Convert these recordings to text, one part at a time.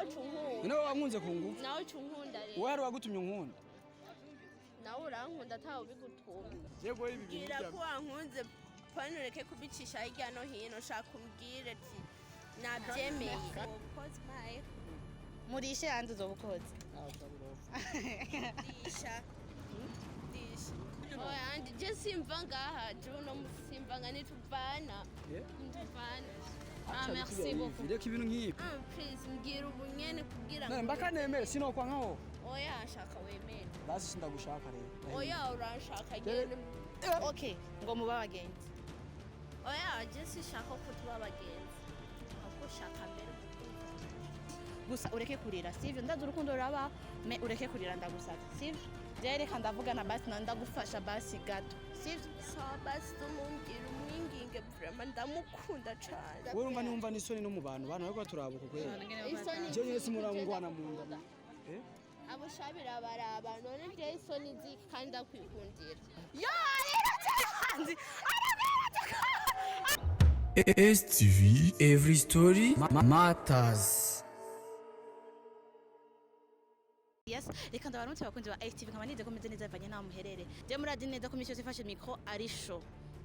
nawe ucunkunda nawe wankunze ku ngufu nawe ucunkunda rero wari wagutumye unkunda nawe urankunda atawe bigutumye yego ibi bintu gira ko wankunze panureke kubicisha hirya no hino shaka umbwire ati nabyemeye ubukozi maye murishe hanze uzobukozi disha oya andi je simva ngaha je no simva ngani tuvana merci beaucoup reka ibintu nk'ibi please mbwira ubunyene kugira ngo mbaka nemere sinokwa nkaho oya shaka wemere basi sindagushaka rero oya urashaka gene okay ngo muba bagenzi oya je sishaka ko tuba bagenzi ahubwo shaka mbere gusa ureke kurira sivyo ndazi urukundo ruraba me ureke kurira ndagusaka sivyo reka ndavugana basi ndagufasha basi gato sivyo sawa basi tumumbwira umwinginge vraiment ndamukunda cyane wowe urumva niwumva n'isoni no mu bantu ariko turabuka kwera isoni je nyese murangwana mu nda abo shabira baraba none nje isoni zi kandi ndakwikundira yo rero cyane STV Every Story Matters. Yes, reka ndabaramutse bakunzi ba STV nkaba nize ko meze neza bavanye naho muherere. Je muradi neza ko mission ifashe micro ari show.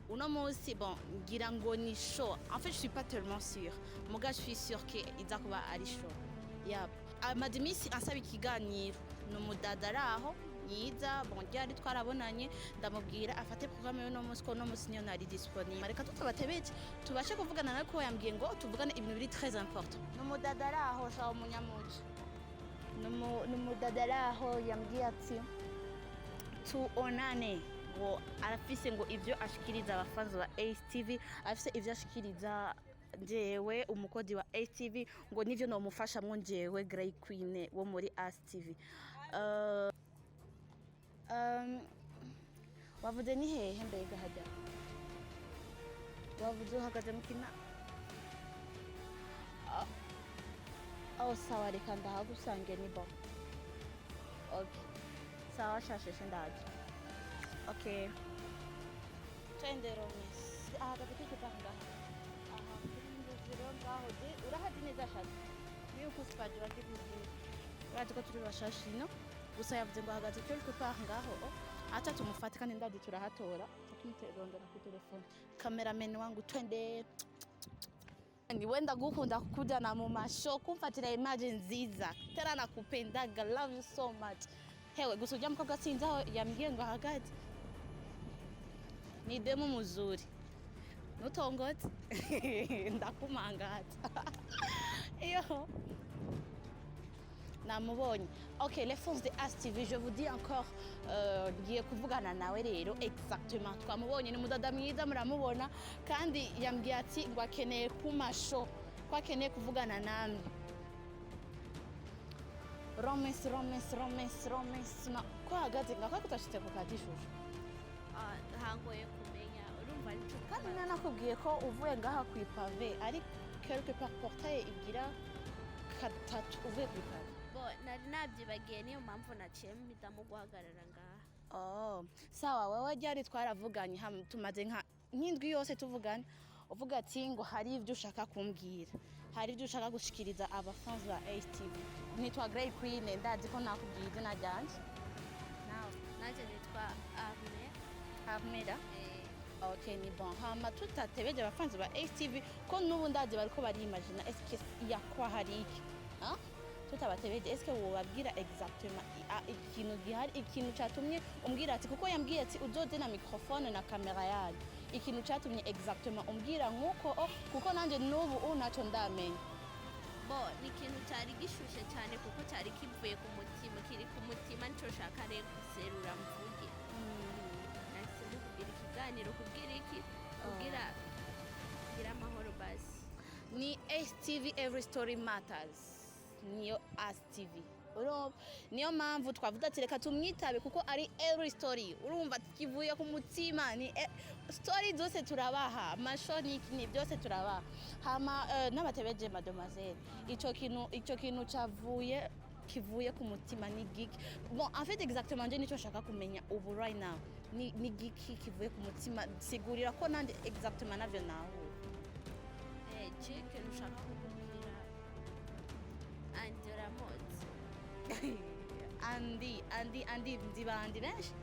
Uno munsi bon ngira ngo ni show. En fait, je suis pas tellement sûre. Muga je suis sûre que iza kuba ari show. Yap. Amadimisi ansaba ikiganiro no mudadaraho yiza bon ryari twarabonanye ndamubwira afate programme yo no munsi ko no munsi niyo nari disponible. Reka tutabatebeje tubashe kuvugana nako yambwiye ngo tuvugane ibintu biri très important. No mudadaraho shaho munyamuci. Numudadaraho yambwiye ati tuonane ngo arafise ngo ivyo ashikiriza abafanzi ba STV afise ivyo ashikiriza njewe umukodi wa STV ngo nivyo no mufasha mwo njewe Grey Queen wo muri STV wavuze ni hehe mbega hajya wavuze uhagaze mukina sawa reka ndahagusange ni bo okay sawa shasheshe ndaje okay twendero miss ahagaze kikipanga aha zero ngaho de urahadi neza shati niyo kusipaje bakivuze uraje ko turi bashashino gusa yavuze ngo ahagaze quelque part ngaho acha tumufate kandi ndadi turahatora tumiterondera ku telefone cameraman wangu twende ni wenda gukunda kukujana mu masho kumfatira image nziza tera nakupendaga love you so much hewe gusa ujya mukobwa sinzaho yambwiye ngo ahagaze ni demo muzuri nutongote ndakumangata iyo namubonye okay les forces de STV je vous dis encore ngiye kuvugana nawe rero exactement twamubonye ni mudada mwiza muramubona kandi yambwiye ati ngo akeneye kumasho ko akeneye kuvugana namwe romance ko hagaze ngako kutashitse ku kadishusho hangoye kumenya urumva nico kandi nanakubwiye ko uvuye ngaha ku ipave ari quelque part portail igira katatu uvuye ku ipave nari nabyibagiye niyo mpamvu naciye mpitamo guhagarara ngaha sawa wewe ryari twaravuganye tumaze nk'indwi yose tuvugana uvuga ati ngo hari ibyo ushaka kumbwira hari ibyo ushaka gushikiriza abafans ba STV nitwa Grey Queen ndazi ko nakubwiye izina ryanje naje nitwa Armeda okay ni bon hama tutatebeje abafans ba STV ko nubu ndazi bariko bari imagine est-ce yakwa hari iki tutabatebeje est-ce que wobabwira exactement ikintu gihari ikintu cyatumye umbwira ati kuko yambwiye ati uzoze na microphone na camera yayo ikintu cyatumye exactement umbwira nkuko kuko nanje nubu unacho ndamenya ni ikintu cyari gishushe cyane kuko cyari kivuye ku mutima kiri ku mutima nico shaka rero guserura mvuge nasimu kugira ikiganiro kubwira iki kugira amahoro basi ni STV Every Story Matters niyo STV niyo mpamvu twavuga ati reka tumwitabe kuko ari Every Story urumva kivuye ku mutima ni story zose turabaha amashoni ni byose turabaha hama n'abatebeje mademoiselle ico kintu kivuye ku mutima ni giki bon en fait exactement je nico shaka kumenya ubu right now ni giki kivuye ku mutima sigurira ko nande exactement navyo naho je que nushaka kukubwira and andi nzi bandi benshi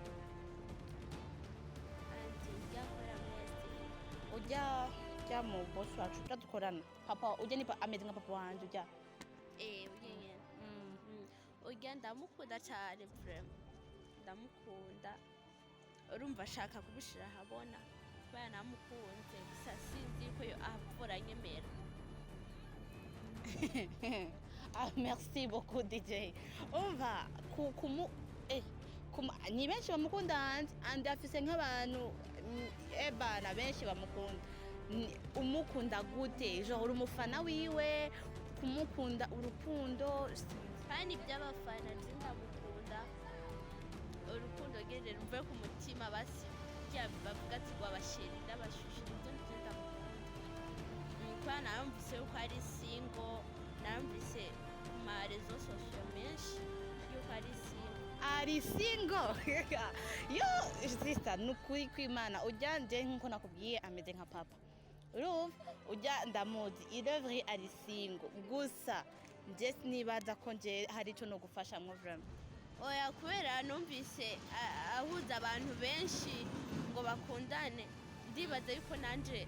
andi ryakora mwese ujya mu bosi wacu ujya dukorana papa ujya ameze nka papa wanjye ujya uyenyene urya ndamukunda cyane vraiment ndamukunda urumva ashaka kubishira ahabona kubera namukunze gusa sinzi ko yo avura nyemera. Merci beaucoup DJ umva ni benshi bamukunda andi afise nk'abantu ebana benshi bamukunda umukunda gute genre uri umufana wiwe kumukunda urukundo kandi by'abafana ndamukunda urukundo gere rumve ku mutima basi bavuga ati wabashiri ndabashushira ibyo ndamukunda kwa namvise yuko ari single namvise ma rezo social menshi yuko ari single yo sister nukuri kwimana ujya nje nkuko nakubwiye ameze nka papa urumva ujya ndamuzi idevri ari single gusa nje nibaza ko nje hari ico no gufasha mu vraiment oya kubera numvise ahuza abantu benshi ngo bakundane ndibaza yuko nanje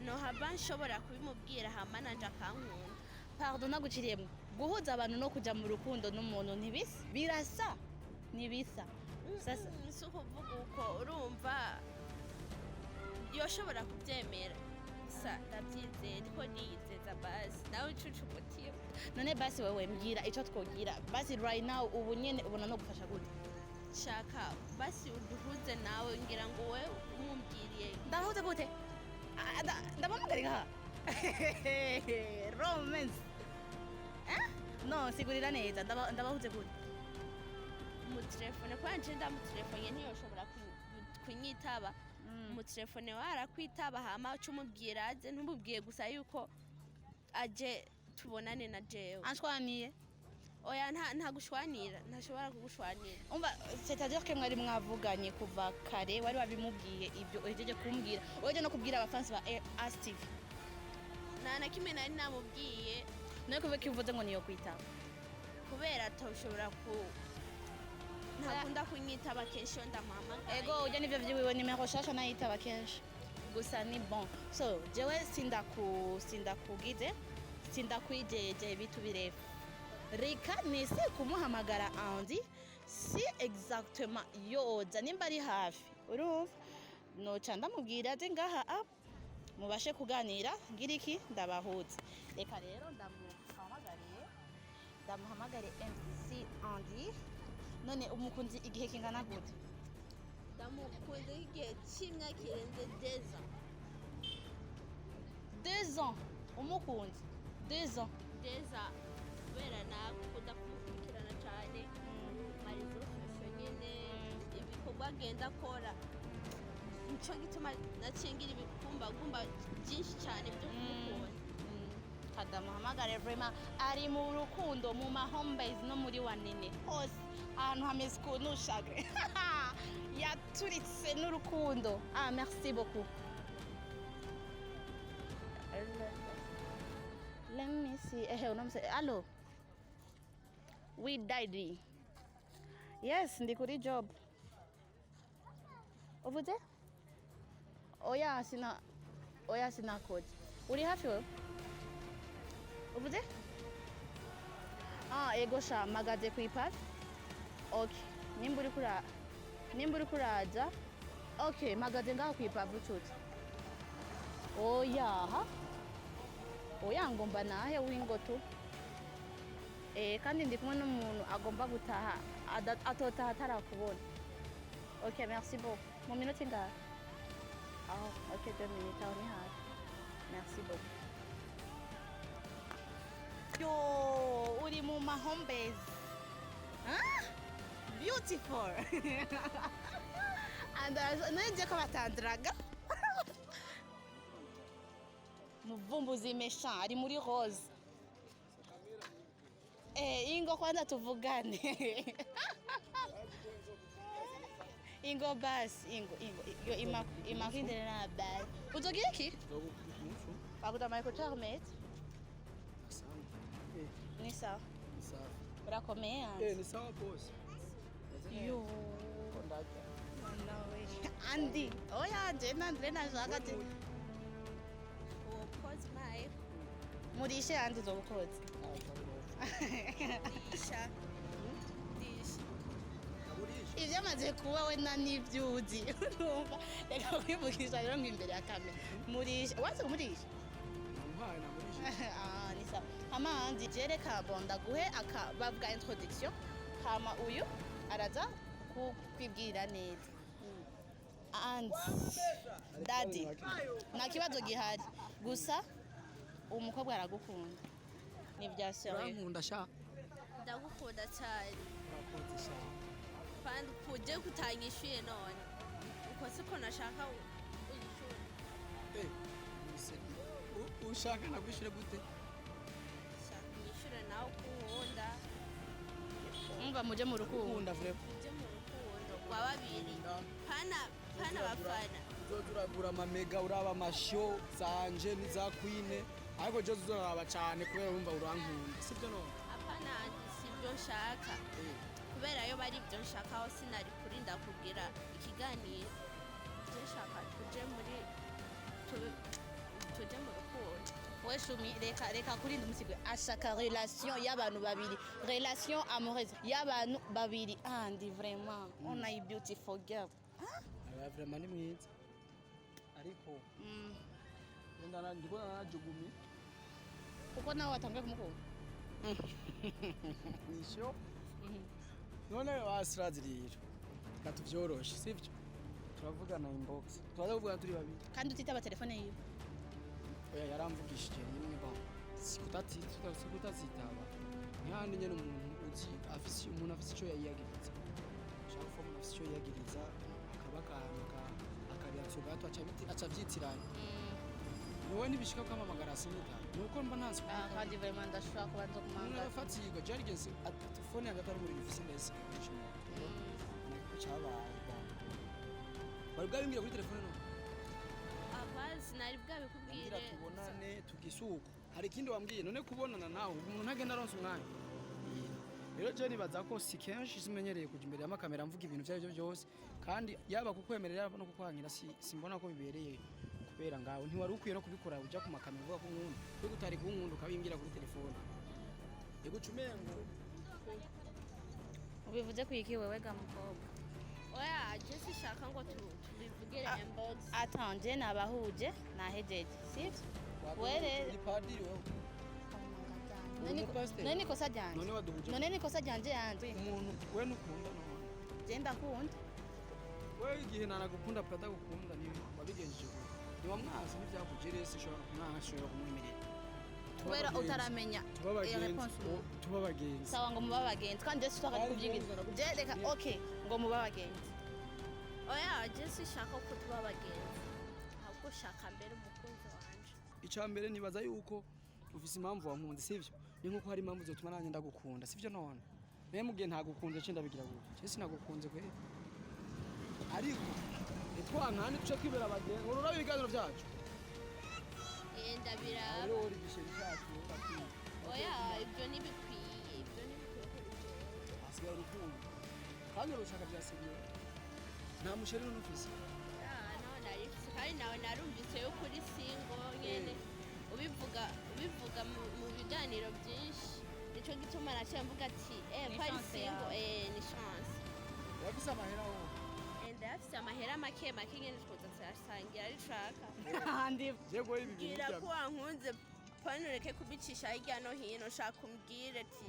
no haba nshobora kubimubwira hama nanje akankunda. Pardon naguciriyemo guhuza abantu no kuja mu rukundo n'umuntu birasa nibisa sasa si ukuvuga uko urumva yoshobora kubyemera gusa ndabyizeye niko niyizeza basi nawe ucuca umutima. none basi wewe mbwira icyo twogira basi right now ubu nyene ubona no gufasha gute shaka basi uduhuze nawe ngira ngo we umumbwiriye ndahuze gute ndabamugarika romance no sigurira neza ndabahuze gute mu telefone kwanje ndamutelefone ntiyoshobora kunyitaba mu telefone warakwitaba hama cumubwira aze ntumubwiye gusa yuko aje tubonane na jewe anshwaniye oya nta gushwanira ntashobora kugushwanira umva c'est-à-dire que mwari mwavuganye kuva kare wari wabimubwiye ibyo uhejeje kumbwira oje no kubwira abafansi ba ASTV na kimwe nari namubwiye no kuva kivuze ngo niyo kwitaba kubera toshobora ntakunda kunyitaba kenshi ndamuhamagaye ego ujya nivyo vyiwiwe nimero shasha nayitaba kenshi gusa ni bon so jewe sindakugize sindakwijeje bitu birefu reka nise kumuhamagara andi si exactement yoza nimba ari hafi urumva noca ndamubwira ati ngaha mubashe kuganira ngira iki ndabahuza reka rero ndamuhamagare MC Andi none umukunzi igihe kingana gute ndamukunze igihe cy'imyaka irenze 2 ans umukunzi 2 ans kubera nakunda kumukurikirana cyane marizo shusho nyene ibikorwa agenda akora nico gituma nacengira ibikumbagumba byinshi cyane byo kumukunda kadamuhamagare vraiment ari mu rukundo mu ma home base no muri wanene hose ahantu hameze ukuntu ushaka yaturitse n'urukundo merci beaucoup. Let me see. Hello. We died. Yes, ndi kuri job. Uvuze? Oya sina code. Uri hafi wewe? Uvuze? Ego sha magaze ku ipad. Okay. Nimba uri kuraza. Okay, magaze ngaho ku ipad ucuti. Oya ngomba nahe wingoto kandi ndi kumwe n'umuntu agomba gutaha atotaha atarakubona. Okay, merci beaucoup. Mu minota ingahe? Okay, 2 minutes aho ni hafi. Merci beaucoup. Yo, uri mu ma home base. Beautiful. And nje ko batandraga. Muvumbuzi méchant ari muri rose. Ingo kwanza tuvugane. Ingo basi, ingo. Yo imagine na basi. Utogira ki? Akuta mai ko charmet. Ni sawa. Birakomeye yanze. ni sawa boss. Yo. Ndajya. Nawe. Andi. Oya je nandre nashaka ati ubukozi maye murishe andi zobukoze. disha disha Ivyo amaze kuba we na n'ivyuzi. Urumva reka kwivugisha rero imbere ya kamera. Murishe waze kumurisha. Namuhaye namurisha. Ni sawa. Hama andi jereka bonda guhe akababwa introduction. Hama uyu araza kwibwira neza. Andi daddy nta kibazo gihari gusa umukobwa aragukunda ni bya serious. Urankunda sha. ndagukunda cyane Urakoze sha. kandi kujye kutanyishyuye none uko siko nashaka uyishyure ushaka nagwishyure gute? shaka unyishyure nawe uko unkunda Umva muje mu rukundo. Ukunda vrema. ujye mu rukundo rwa babiri pana bafana Uzoza uragura amamega uraba amasho zanje n'iza kwine ariko je uzoraba cyane kubera wumva urankunda sibyo none? apana si ibyo nshaka kubera yo bari ibyo nshaka aho sinari kurinda kugira ikiganiro ibyo nshaka tujye mu rukundo. We shumi reka kurinda umusigwe ashaka relation y'abantu babiri, relation amoureuse y'abantu babiri. Andi vraiment on a a beautiful girl. Aba vrema ni mwiza ariko ndiko narajugumye Kuko nawe watangiye kumukunda. nisho none wasirazi rero katuvyoroshe sivyo turavugana inbox turaza kuvugana turi babiri Kandi utitaba telefone yiwe. oya yaramvugishije rimwe ba sikutazitaba ntihandi nyene umuntu uzi umuntu afise ico yiyagiriza ushaka ko umuntu afise ico yiyagiriza akaba akareaction gato aca vyitiranya wowe ntibishika ko amamagara sinyita nuko mba ntazi Kandi vraiment ndashaka kubanza kumanga. narafatirwa jarigeze telefone yanjye atari muri ofisi neza cabaye bari bwabimbwira kuri telefone none abazi nari ngira bwabikubwire tubonane tugisuko hari ikindi wambwiye none kubonana nawe umuntu agenda aronse umwanya rero je nibaza ko si kenshi simenyereye kuja imbere y'amakamera mvuga ibintu vyarivyo byose kandi yaba kukwemerera yaba no kukwankira simbona ko bibereye kubera ngaho ntiwari ukwiye no kubikora uja ku makamera uvuga ko nkunda yo gutari kunkunda ukabimbwira kuri telefone yego cumengo Ubivuze kwiki wewe ga mukobwa. oya je sishaka ngo tubivugire inbox Attends, nabahuje nahejeje. Sivyo? Were ni padiri wewe none nikosa ryanje. none waduhuje None nikosa ryanje yanje. umuntu we nukunda none Je ndakunda. wewe igihe nanagukunda pata gukunda ni wabigenjeje gute niwa mwazi n'ivyakugere sishobora kumwashobora kumwemerera Kubera utaramenya response. tuba bagenzi Sawa ngo muba bagenzi kandi je sishaka kubyingiza. Je reka okay ngo muba bagenzi. oya je sishaka ko tuba abagenzi ahubwo shaka mbere umukunzi wanje icya mbere nibaza yuko ufise impamvu wankunze sivyo ni nkuko hari impamvu zotuma nanjye ndagukunda sivyo none naye mugihe ntagukunze cyo ndabigira gute je sinagukunze kwe ariko nitwankane duce kwibera abagenzi ururaba ibiganiro byacu ndabiraba rero uri gisheri cyacu urakwiye oya ibyo ntibikwiye ko bigenda asigaye urukundo kandi urushaka bya seriyo nta musheri n'ufise nawe narifise kandi nawe narumvise yo kuri singo nyene ubivuga mu biganiro byinshi nico gituma naciye mvuga ati ko ari singo ni chance wafise amahera wowe ndafise amahera make nyene twoza turasangira ari shaka Andi yego ibi bintu bwira ko wankunze pani ureke kubicisha hirya no hino shaka umbwire ati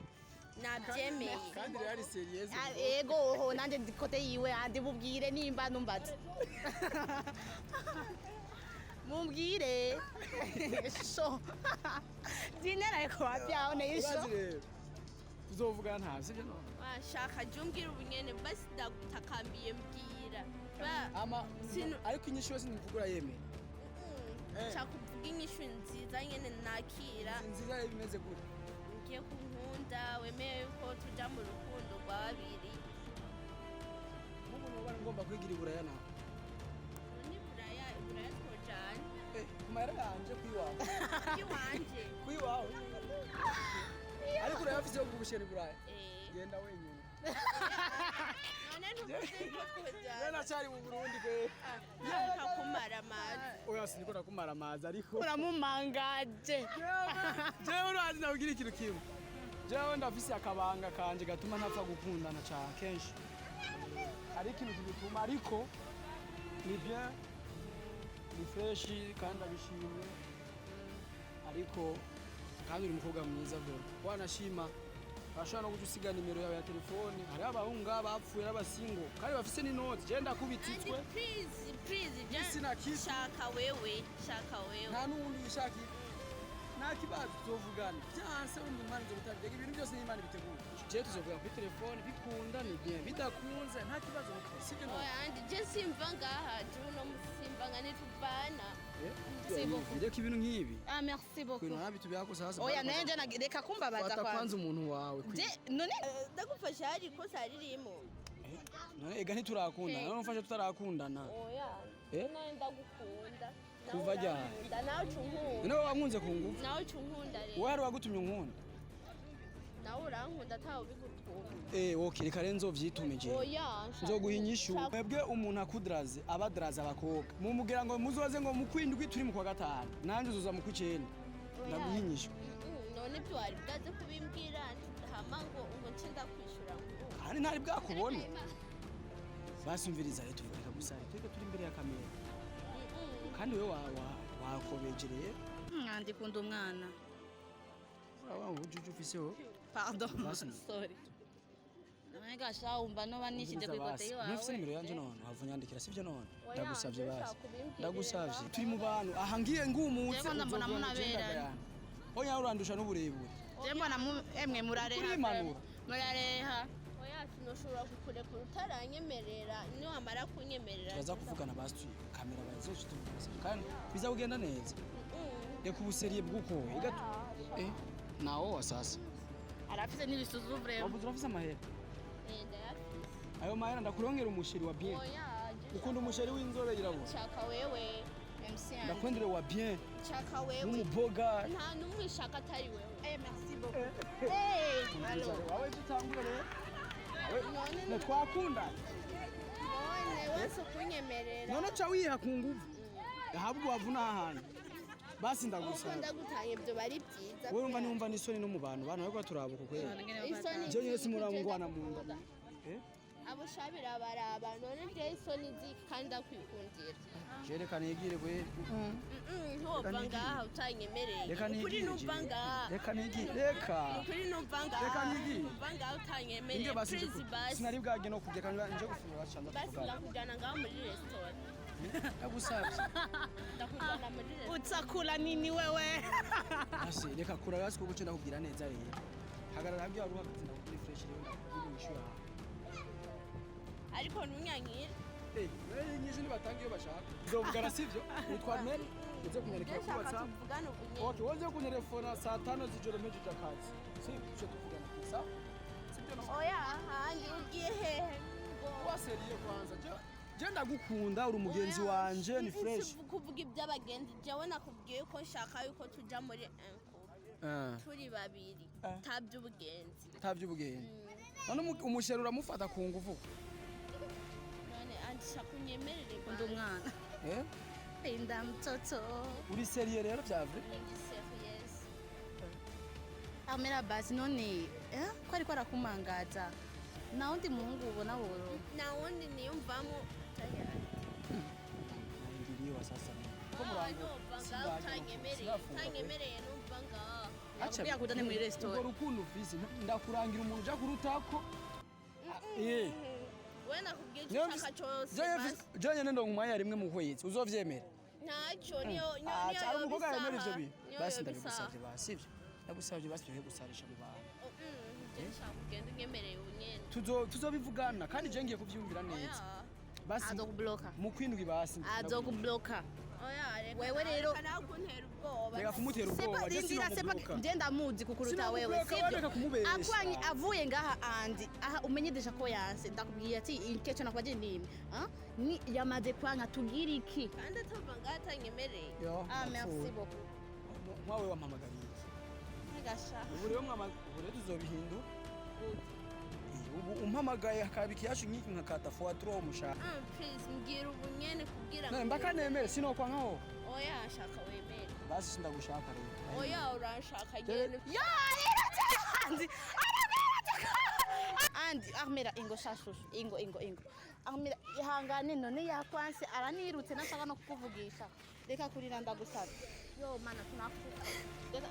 nabyemeye kandi rero ari seriyeuse ego ho nanje ndikote yiwe andi mubwire nimba numbaza. Mumbwire. So. Dinera ko apya one isho. rero tuzovugana nta sivyo none washaka jya umbwira ubunyene basi ndagutakambiye mbwira ariko inyishu yose nimvugura yemeye nshaka kuvuga inyishu nziza nyene nakira nziza rero bimeze gute ngiye kunkunda wemeye yuko tuja mu rukundo rwa babiri nk'umuntu uba ngomba kwigira iburaya nawe ni buraya twojanye ku mahera yanje kwiwawe iwanje kwiwawe ariko urayafise yo kubushera iburaya genda wenyine none ntukuze ko twojyana Nena cyari mu Burundi kwe ntakumara amazi oya siniko nakumara amazi ariko uramumangaje jewe urazi nakugira ikintu kimwe jewe ndafise akabanga kanje gatuma ntapfa gukundana cyane kenshi ari ikintu kigituma ariko ni bien ni fresh kandi abishimye ariko kandi uri umukobwa mwiza bwo wanashima bashobora no gusiga nimero yawe ya telefone hari abahunga bapfuye n'abasingo kandi bafise n'inoti je ndakubititswe please shaka wewe nta n'uwundi yishaki nta kibazo tuzovugana byanse undi Imana izobitanga ibintu byose n'Imana bitegura je tuzovuga kuri telefone bikunda ni bien bidakunze nta kibazo sibyo no andi je simva ngaha je no musimva ngane tuvana reka ibintu nk'ibi merci beaucoup kwino nabitu byako sasa oya nende reka kumbabaza kwanza umuntu wawe none ndagufasha hari kosa ririmo none ega ntiturakundana none umfashe tutarakundana oya none ndagukunda kuva ryari nawe cunkunda none wankunze ku ngufu nawe cunkunda rero wowe hari wagutumye unkunda nawe urankunda atawe bigutuma okay reka rero nzovyitumeje oya nzoguha inyishu mwebwe umuntu akudraze abadraze abakobwa mumugira ngo muzoze ngo mukwindwi turi mu kwa gatanu nanje uzoza mu kwicenda ndaguha inyishu none byo wari bwaze kubimbwira hama ngo ncinda kwishura ngo kandi ntari bwakubona basumviriza rero tuvuga gusa twebwe turi imbere ya kamera kandi wewe wakobejereye ndikunda umwana aba ujuju fiseho pardon sorry nanga shawumva no banishije kwikote yawe nufise nimero yanje none wavunyandikira sivyo none ndagusavye basi ndagusavye turi mu bantu aha ngiye ngumutse Jemwe ndambona munaberanye oya urandusha n'uburebure jemwe na emwe murareha murareha oya sinoshobora kukurekura utaranyemerera ni wamara kunyemerera turaza kuvugana basi kamera bazoje tuvuga kandi biza kugenda neza reka ubuseriye bw'uko igato nawo sasa arafise n'ibisuzu vrema wabuze urafise amahera ndayafise ayo mahera ndakurongera umusheri wa bien ukunda umusheri w'inzobe yirabura chaka wewe ndakwendere wa bien chaka wewe n'umuboga nta numwe shaka atari wewe merci beaucoup wawe tutangure none twakunda none wese kunyemerera none cha wiha ku nguvu ahabwo wavuna ahantu basi ndagusaba ndagutaye ibyo bari byiza wewe umva niumva n'isoni no mu bantu bariko turabuka kwera isoni je nyese muramugwana mu nda abo shabira baraba none byo isoni ziki kandi akwikundira jereka nigire kwe ntova ngaha utanyemereye kuri numva ngaha reka nigire reka kuri numva ngaha reka nigire numva ngaha utanyemereye please basi sinari bwage no kujya kandi nje gufungura bacanda basi ndakujyana ngaho muri restaurant ndagusavye ndakujyana muri restaurant utsakula nini wewe basi reka kura basi kuko cenda kugira neza rero hagarara habyo waruha gutsinda kuri fresh rero ndakubwira ishura ariko ntunyankire wewe nyinshi nibatanga iyo bashaka uzovugana sivyo nitwa Mary uze kunyandikira ku WhatsApp okay woze kunyelefona saa 5 z'ijoro mpejeje akazi sivyo tuvugana kisa sivyo no oya ahandi ugiye hehe waseriye kwanza je ndagukunda uri umugenzi wanje ni fresh kuvuga iby'abagenzi jewe nakubwiye ko nshaka yuko tuja muri enko turi babiri taby'ubugenzi none umusheri uramufata ku nguvu none andisha kunyemerere kunda umwana Linda mtoto uri seriye rero vyavye yes amera basi none ko ariko arakumangaza na undi muhungu ubona boro na undi niyumvamo ngiriwa sasa ko murango utanyemereye numva ngaha acha kudane muri restaurant ubwo rukundo ufise ndakurangira umuntu uja kurutako we nakubwiye cyaka cyose je nyene ndo nkumaya rimwe mu kwezi uzovyemera ntacyo niyo ari umukobwa yemera ivyo bintu basi ndabigusavye basi ivyo ndagusavye basi tuhe gusarisha mu bantu ugenda unyemereye unyene tuzobivugana kandi je ngiye kuvyumvira neza basi azokubloka mu kwindwi basi azokubloka oya wewe rero kana kuntera ubwoba reka kumutera ubwoba je sinobloka ngenda muzi kukuruta wewe sivyo akwanye avuye ngaha andi aha umenyedesha ko yanse ndakubwiye ati ikecho nakwaje nini ni yamaze kwanga tugira iki kandi atava ngaha atanyemereye merci beaucoup mwawe wampamagariye gasha ubu rero ubu rero tuzobihindura gute ubu umpamagaye hakaba ikiyacu nk'iki nkakata fuwaturo wo mushaka please mbwira ubu nyene kubwira none mbakanemere sinokwa nkaho oya nshaka wemere basi sindagushaka rero oya uranshaka nyene andi armera ingo shashushu ingo armera ihangane none yakwanse aranirutse nashaka no kukuvugisha reka kurira ndagusaba yo mana tunakufa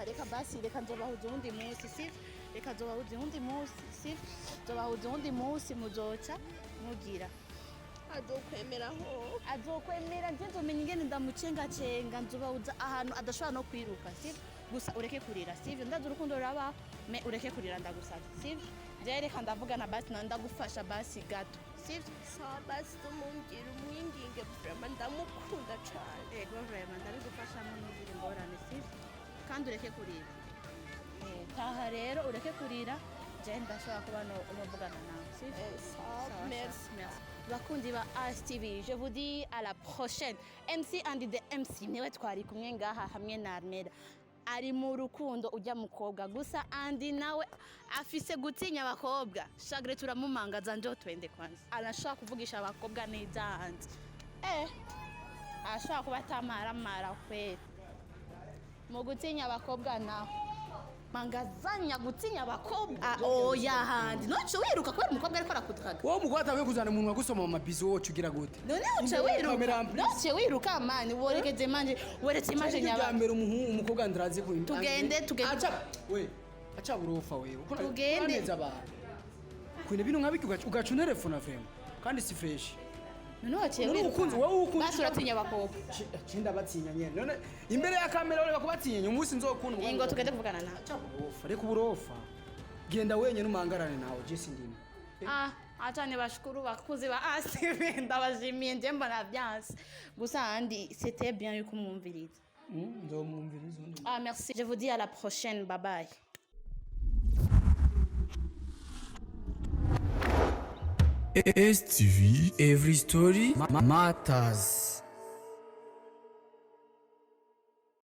reka basi reka nzobahuza undi munsi sivyo reka nzobahuza undi munsi sivyo nzobahuza undi munsi muzoca mugira azokwemera nje nzomenya ingene ndamucengacenga nzobahuza ahantu adashobora no kwiruka sivyo gusa ureke kurira sivyo ndazi urukundo rurabaho me ureke kurira ndagusaba sivyo je reka ndavugana basi ndagufasha basi gato sivyo sawa basi tumumbwira umwinginge vraiment ndamukunda cane ego vraiment ndabigufashamo ntugire ingorane sivyo kandi ureke kurira taha rero ureke kurira je ndashobora kuba novugana nawe sivyo sawa merci bakundi ba ASTV je vous dis à la prochaine MC and the MC niwe twari kumwe ngaha hamwe na Armera ari mu rukundo ujya mukobwa gusa andi nawe afise gutinya abakobwa shagre turamumangaza njo twende kwanza anashaka kuvugisha abakobwa neza hanze ashaka kubatamara kweli mu gutinya abakobwa nawe mangazanya gutinya abakobwa oya handi noce wiruka kwera umukobwa ariko arakutwaga wowe umugore atawe kuzana umuntu wagusoma mu mabizo wowe ugira gute none uce wiruka noce wiruka mani woregeze manje weretse imanje nyaba mbere umukobwa ndirazi ko tugende aca burofa wewe tugende kwine bino nkabiki ugaca telefone vrema kandi si fresh none waciye wiruka wowe ukunze basi uratinya abakobwa cinda batinya nyene none imbere ya kamera ureba ko batinya umunsi nzokunda ingo tugende kuvugana nawe aca burofa reka uburofa genda wenyene umangarane nawe je sindimo acha nibashukuru bakuzi ba ASTV ndabashimiye nje mbona byanse gusa andi c'était bien yuko mwumviriza nzomwumviriza merci je vous dis à la prochaine bye bye STV, every story matters.